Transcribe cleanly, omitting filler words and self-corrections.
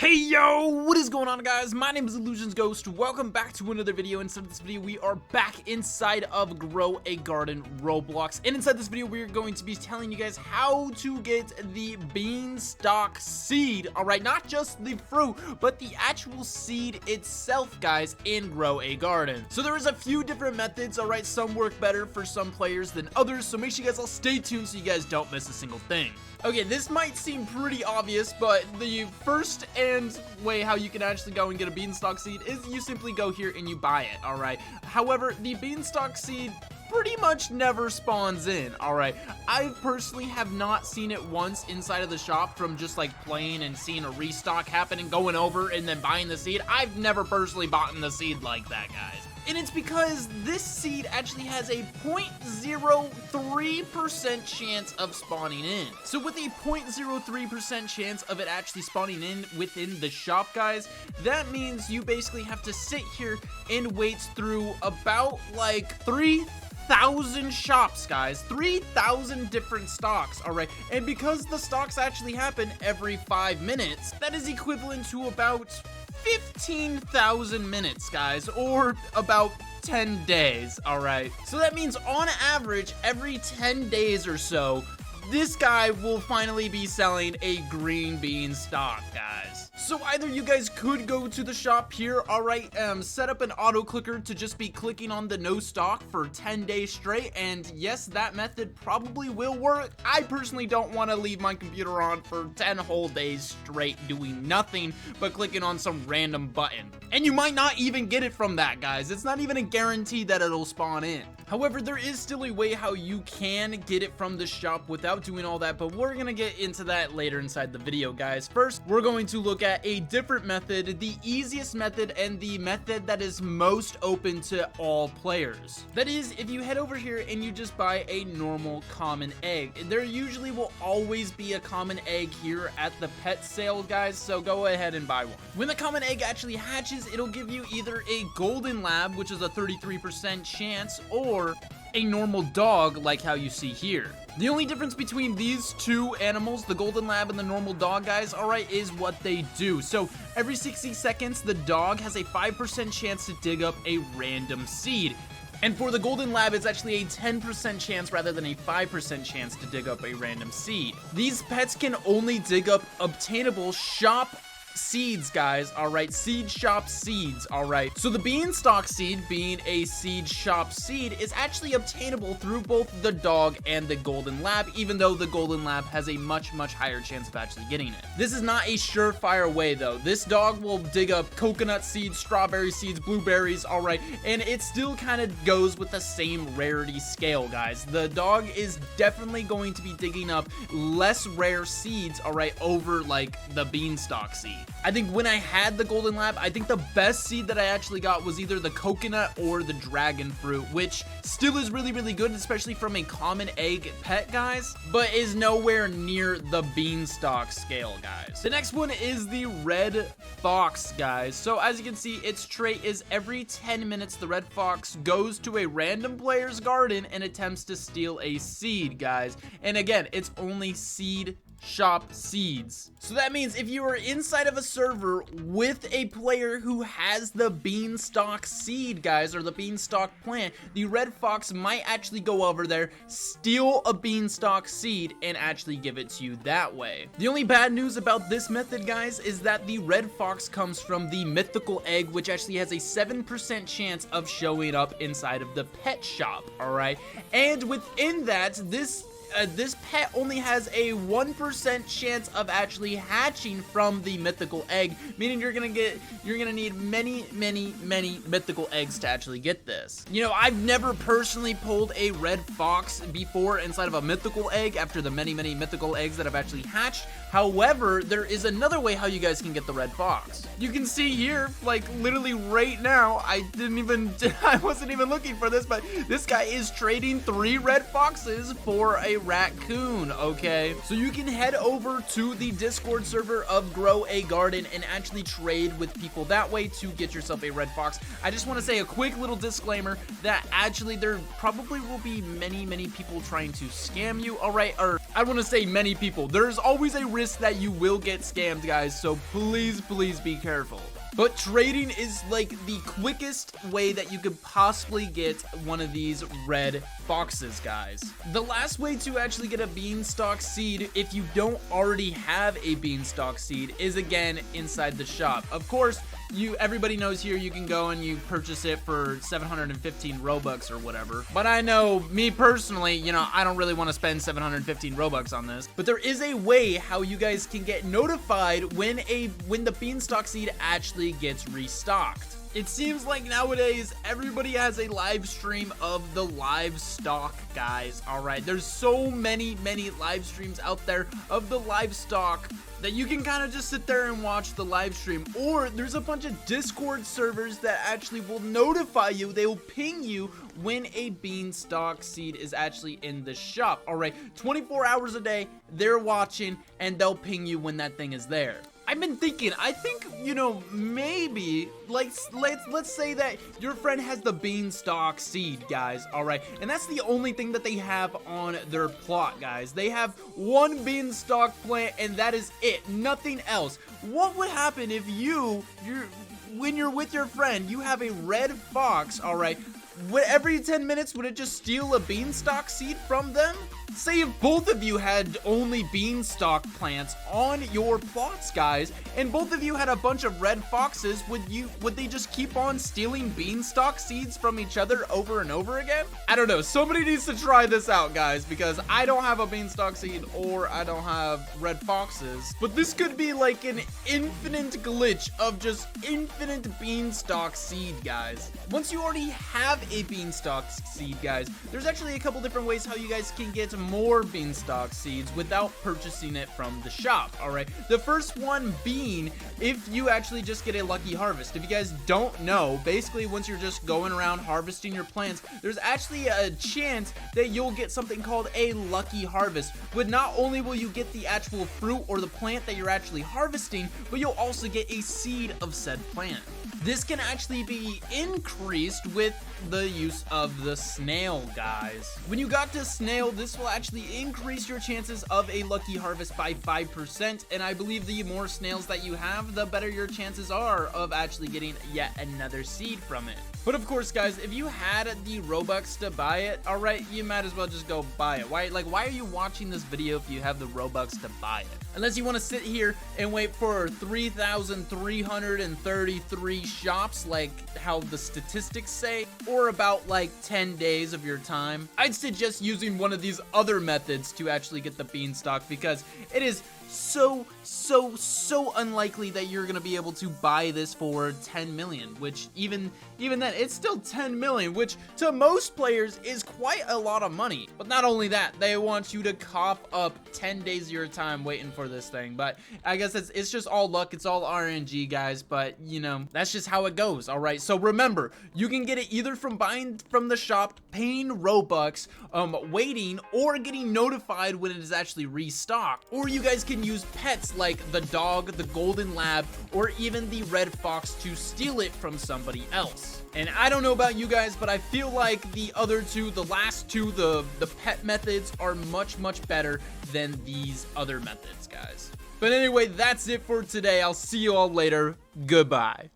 Hey yo, what is going on guys? My name is Illusions Ghost. Welcome back to another video. Inside of this video, we are back inside of Grow a Garden Roblox. And inside this video, we are going to be telling you guys how to get the Beanstalk Seed. Alright, not just the fruit, but the actual seed itself, guys, in Grow a Garden. So there is a few different methods, alright? Some work better for some players than others, so make sure you guys all stay tuned so you guys don't miss a single thing. Okay, this might seem pretty obvious, but the first way how you can actually go and get a beanstalk seed is you simply go here and you buy it, alright? However, the beanstalk seed pretty much never spawns in, alright? I personally have not seen it once inside of the shop from just like playing and seeing a restock happen and going over and then buying the seed. I've never personally bought in the seed like that, guys. And it's because this seed actually has a 0.03% chance of spawning in. So with a 0.03% chance of it actually spawning in within the shop, guys, that means you basically have to sit here and wait through about like 3,000 shops, guys. 3,000 different stocks, alright? And because the stocks actually happen every 5 minutes, that is equivalent to about 15,000 minutes, guys, or about 10 days, alright? So that means on average, every 10 days or so, this guy will finally be selling a green bean stock, guys. So either you guys could go to the shop here, alright, set up an auto clicker to just be clicking on the no stock for 10 days straight, and yes, that method probably will work. I personally don't want to leave my computer on for 10 whole days straight doing nothing but clicking on some random button. And you might not even get it from that, guys. It's not even a guarantee that it'll spawn in. However, there is still a way how you can get it from the shop without doing all that, but we're gonna get into that later inside the video, guys. First, we're going to look at a different method, the easiest method, and the method that is most open to all players. That is, if you head over here and you just buy a normal common egg. There usually will always be a common egg here at the pet sale, guys, so go ahead and buy one. When the common egg actually hatches, it'll give you either a golden lab, which is a 33% chance, or a normal dog like how you see here. The only difference between these two animals, the golden lab and the normal dog, guys, alright, is what they do. So every 60 seconds, the dog has a 5% chance to dig up a random seed. And for the golden lab, it's actually a 10% chance rather than a 5% chance to dig up a random seed. These pets can only dig up obtainable shop seeds, guys, alright? Seed shop seeds, alright? So the beanstalk seed, being a seed shop seed, is actually obtainable through both the dog and the golden lab, even though the golden lab has a much higher chance of actually getting it. This is not a surefire way, though. This dog will dig up coconut seeds, strawberry seeds, blueberries, alright? And it still kind of goes with the same rarity scale, guys. The dog is definitely going to be digging up less rare seeds, alright, over, like, the beanstalk seed. I think when I had the golden lab, I think the best seed that I actually got was either the coconut or the dragon fruit, which still is really good, especially from a common egg pet, guys, but is nowhere near the beanstalk scale, guys. The next one is the red fox, guys. So as you can see, its trait is every 10 minutes, the red fox goes to a random player's garden and attempts to steal a seed, guys. And again, it's only seed shop seeds. So that means if you are inside of a server with a player who has the beanstalk seed, guys, or the beanstalk plant, the red fox might actually go over there, steal a beanstalk seed, and actually give it to you that way. The only bad news about this method, guys, is that the red fox comes from the mythical egg, which actually has a 7% chance of showing up inside of the pet shop, alright? And within that, this pet only has a 1% chance of actually hatching from the mythical egg, meaning you're gonna need many mythical eggs to actually get this. You know, I've never personally pulled a red fox before inside of a mythical egg after the many mythical eggs that have actually hatched. However, there is another way how you guys can get the red fox. You can see here, like literally right now, I wasn't even looking for this, but this guy is trading 3 red foxes for a raccoon, okay? So you can head over to the Discord server of Grow a Garden and actually trade with people that way to get yourself a red fox. I just want to say a quick little disclaimer that actually there probably will be many people trying to scam you, alright, or I want to say many people, there's always a risk that you will get scammed, guys, so please be careful. But trading is like the quickest way that you could possibly get one of these red foxes, guys. The last way to actually get a Beanstalk Seed, if you don't already have a Beanstalk Seed, is again inside the shop. Of course, everybody knows here you can go and you purchase it for 715 Robux or whatever. But I know, me personally, you know, I don't really want to spend 715 Robux on this. But there is a way how you guys can get notified when the Beanstalk Seed actually gets restocked. It seems like nowadays everybody has a live stream of the livestock, guys. All right, there's so many live streams out there of the livestock that you can kind of just sit there and watch the live stream. Or there's a bunch of Discord servers that actually will notify you. They will ping you when a Beanstalk Seed is actually in the shop. All right, 24 hours a day, they're watching and they'll ping you when that thing is there. I've been thinking, I think, you know, maybe, like, let's say that your friend has the Beanstalk Seed, guys, all right? And that's the only thing that they have on their plot, guys. They have one Beanstalk plant, and that is it, nothing else. What would happen if when you're with your friend, you have a red fox, all right? Every 10 minutes, would it just steal a Beanstalk Seed from them? Say if both of you had only Beanstalk plants on your plots, guys, and both of you had a bunch of red foxes, would they just keep on stealing Beanstalk Seeds from each other over and over again? I don't know. Somebody needs to try this out, guys, because I don't have a Beanstalk Seed or I don't have red foxes. But this could be like an infinite glitch of just infinite Beanstalk Seed, guys. Once you already have a Beanstalk Seed, guys, there's actually a couple different ways how you guys can get more Beanstalk Seeds without purchasing it from the shop. All right, the first one being if you actually just get a lucky harvest. If you guys don't know, basically once you're just going around harvesting your plants, there's actually a chance that you'll get something called a lucky harvest. But not only will you get the actual fruit or the plant that you're actually harvesting, but you'll also get a seed of said plant. This can actually be increased with the use of the snail, guys. When you got to snail, this will actually increase your chances of a lucky harvest by 5%, and I believe the more snails that you have, the better your chances are of actually getting yet another seed from it. But of course, guys, if you had the Robux to buy it, all right, you might as well just go buy it. Why are you watching this video if you have the Robux to buy it? Unless you want to sit here and wait for 3,333 shops, like how the statistics say, or about like 10 days of your time, I'd suggest using one of these other methods to actually get the Beanstalk, because it is so unlikely that you're gonna be able to buy this for 10 million, which even then, it's still 10 million, which to most players is quite a lot of money. But not only that, they want you to cough up 10 days of your time waiting for this thing. But I guess it's just all luck, it's all RNG, guys, but you know, that's just how it goes. All right, so remember, you can get it either from buying from the shop, paying Robux, waiting, or getting notified when it is actually restocked. Or you guys can use pets like the dog, the golden lab, or even the red fox to steal it from somebody else. And I don't know about you guys, but I feel like the other two, the last two, the pet methods are much better than these other methods, guys. But anyway, that's it for today. I'll see you all later. Goodbye.